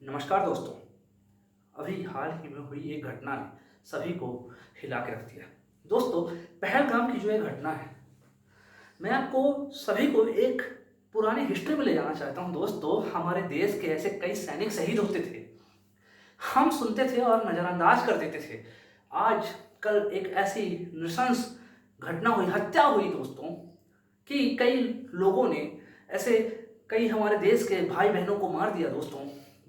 नमस्कार दोस्तों। अभी हाल ही में हुई एक घटना ने सभी को हिला के रख दिया। दोस्तों, पहलगाम की जो ये घटना है, मैं आपको सभी को एक पुरानी हिस्ट्री में ले जाना चाहता हूँ। दोस्तों, हमारे देश के ऐसे कई सैनिक शहीद होते थे, हम सुनते थे और नज़रअंदाज कर देते थे। आज कल एक ऐसी नृशंस घटना हुई, हत्या हुई दोस्तों, कि कई लोगों ने ऐसे कई हमारे देश के भाई बहनों को मार दिया दोस्तों,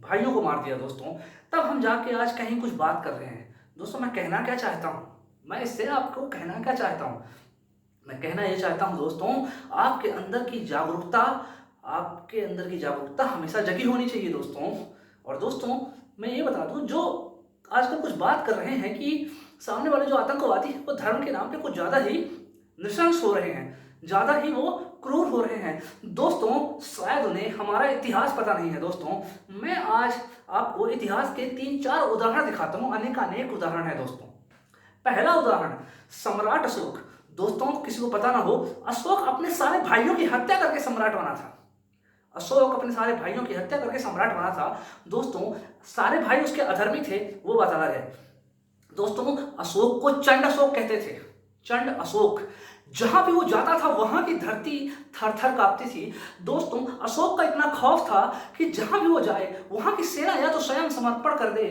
भाइयों को मार दिया दोस्तों। तब हम जाके आज कहीं कुछ बात कर रहे हैं। दोस्तों, मैं कहना क्या चाहता हूँ, मैं इससे आपको कहना क्या चाहता हूँ, मैं कहना ये चाहता हूँ दोस्तों, आपके अंदर की जागरूकता हमेशा जगी होनी चाहिए दोस्तों। और दोस्तों, मैं ये बता दूं, जो आजकल कुछ बात कर रहे हैं कि सामने वाले जो आतंकवादी हैं वो धर्म के नाम पे कुछ ज़्यादा ही नृशंस हो रहे हैं, ज़्यादा ही वो क्रूर हो रहे हैं। दोस्तों, शायद उन्हें हमारा इतिहास पता नहीं है। दोस्तों, मैं आज आपको इतिहास के 3-4 उदाहरण दिखाता हूँ, अनेक उदाहरण है दोस्तों। पहला उदाहरण, सम्राट अशोक। दोस्तों, किसी को पता ना हो, अशोक अपने सारे भाइयों की हत्या करके सम्राट बना था। अशोक अपने सारे भाइयों की हत्या करके सम्राट बना था। दोस्तों, सारे भाई उसके अधर्मी थे, वो बात अलग है। दोस्तों, अशोक को चंड अशोक कहते थे। चंड अशोक, जहां भी वो जाता था वहां की धरती थर थर कांपती थी। दोस्तों, अशोक का इतना खौफ था कि जहां भी वो जाए वहां की सेना या तो स्वयं समर्पण कर दे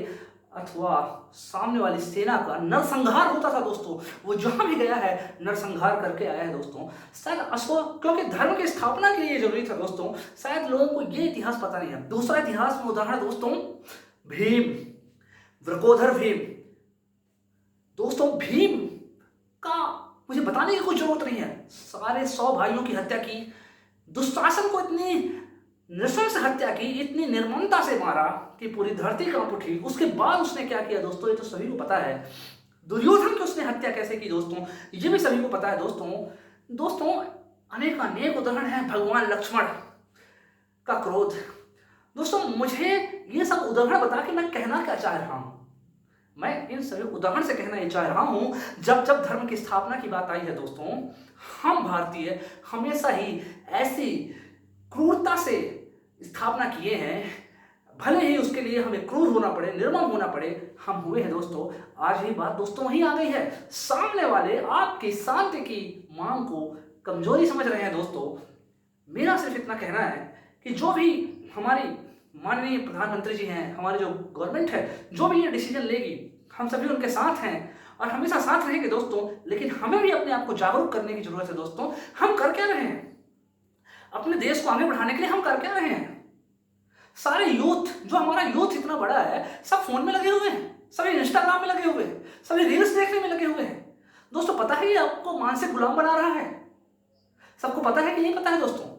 अथवा सामने वाली सेना का नरसंहार होता था। दोस्तों, वो जहां भी गया है नरसंहार करके आया है। दोस्तों, शायद अशोक, क्योंकि धर्म की स्थापना के लिए जरूरी था दोस्तों, शायद लोगों को ये इतिहास पता नहीं है। दूसरा इतिहास में उदाहरण दोस्तों, भीम, वृकोधर भीम। दोस्तों, भीम का मुझे बताने की कोई जरूरत नहीं है, सारे 100 भाइयों की हत्या की, दुशासन को इतनी नृशंस हत्या की, इतनी निर्ममता से मारा कि पूरी धरती कांप उठी। उसके बाद उसने क्या किया दोस्तों, ये तो सभी को पता है। दुर्योधन की उसने हत्या कैसे की दोस्तों, ये भी सभी को पता है दोस्तों। अनेक उदाहरण है। भगवान लक्ष्मण का क्रोध। दोस्तों, मुझे ये सब उदाहरण बता के मैं कहना क्या चाह रहा हूं, मैं इन सभी उदाहरण से कहना ये चाह रहा हूं, जब धर्म की स्थापना की बात आई है दोस्तों, हम भारतीय हमेशा ही ऐसी क्रूरता से स्थापना किए हैं, भले ही उसके लिए हमें क्रूर होना पड़े, निर्मम होना पड़े, हम हुए हैं दोस्तों। आज ही बात दोस्तों वही आ गई है, सामने वाले आपकी शांति की मांग को कमजोरी समझ रहे हैं। दोस्तों, मेरा सिर्फ इतना कहना है कि जो भी हमारी माननीय प्रधानमंत्री जी हैं, हमारी जो गवर्नमेंट है, जो भी ये डिसीजन लेगी, हम सभी उनके साथ हैं और हमेशा साथ रहेंगे दोस्तों। लेकिन हमें भी अपने आप को जागरूक करने की जरूरत है दोस्तों। हम कर क्या रहे हैं अपने देश को आगे बढ़ाने के लिए, हम कर क्या रहे हैं? सारे यूथ, जो हमारा यूथ इतना बड़ा है, सब फोन में लगे हुए हैं, सभी इंस्टाग्राम में लगे हुए हैं, सभी रील्स देखने में लगे हुए हैं। दोस्तों, पता है ये आपको मानसिक गुलाम बना रहा है? सबको पता है कि नहीं पता है दोस्तों?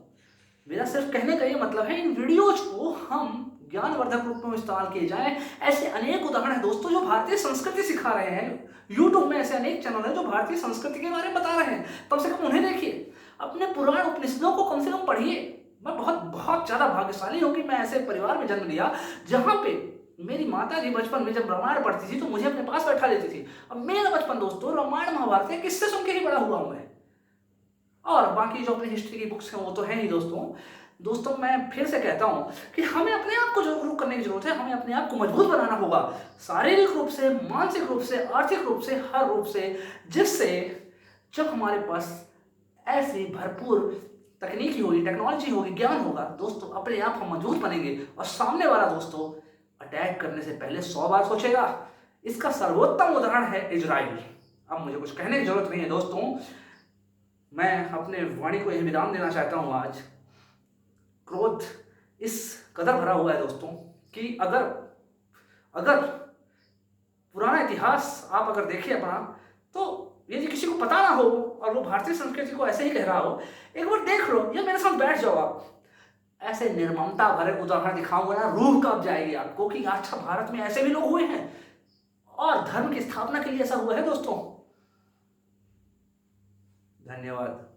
मेरा सिर्फ कहने का ये मतलब है, इन वीडियोज को हम ज्ञानवर्धक रूप में इस्तेमाल किए जाए। ऐसे अनेक उदाहरण हैं दोस्तों जो भारतीय संस्कृति सिखा रहे हैं। यूट्यूब में ऐसे अनेक चैनल हैं जो भारतीय संस्कृति के बारे में बता रहे हैं। कम से कम उन्हें देखिए, अपने पुराण उपनिषदों को कम से कम पढ़िए। मैं बहुत ज्यादा भाग्यशाली हूँ कि मैं ऐसे परिवार में जन्म लिया जहां पे मेरी माता जी बचपन में जब रामायण पढ़ती थी तो मुझे अपने पास बैठा लेती थी। अब मेरा बचपन दोस्तों रामायण महाभारत के किस्से सुन के ही बड़ा हुआ हूं मैं, और बाकी जो अपनी हिस्ट्री की बुक्स हैं वो तो है ही दोस्तों। मैं फिर से कहता हूं कि हमें अपने आप को जागरूक करने की जरूरत है, हमें अपने आप को मजबूत बनाना होगा, शारीरिक रूप से, मानसिक रूप से, आर्थिक रूप से, हर रूप से, जिससे जब हमारे पास ऐसी भरपूर तकनीकी होगी, टेक्नोलॉजी होगी, ज्ञान होगा दोस्तों, अपने आप हम मजबूत बनेंगे और सामने वाला दोस्तों अटैक करने से पहले 100 बार सोचेगा। इसका सर्वोत्तम उदाहरण है इजराइल। अब मुझे कुछ कहने की जरूरत नहीं है दोस्तों, मैं अपने वाणी को यही विराम देना चाहता हूं। आज क्रोध इस कदर भरा हुआ है दोस्तों कि अगर पुराना इतिहास आप अगर देखिए अपना, तो यदि किसी को पता ना हो और वो भारतीय संस्कृति को ऐसे ही कह रहा हो, एक बार देख लो या मेरे साथ बैठ जाओ आप, ऐसे निर्ममता भरे उदाहरण दिखाऊंगा ना, रूह कांप जाएगी आपको कि अच्छा, भारत में ऐसे भी लोग हुए हैं और धर्म की स्थापना के लिए ऐसा हुआ है दोस्तों। धन्यवाद।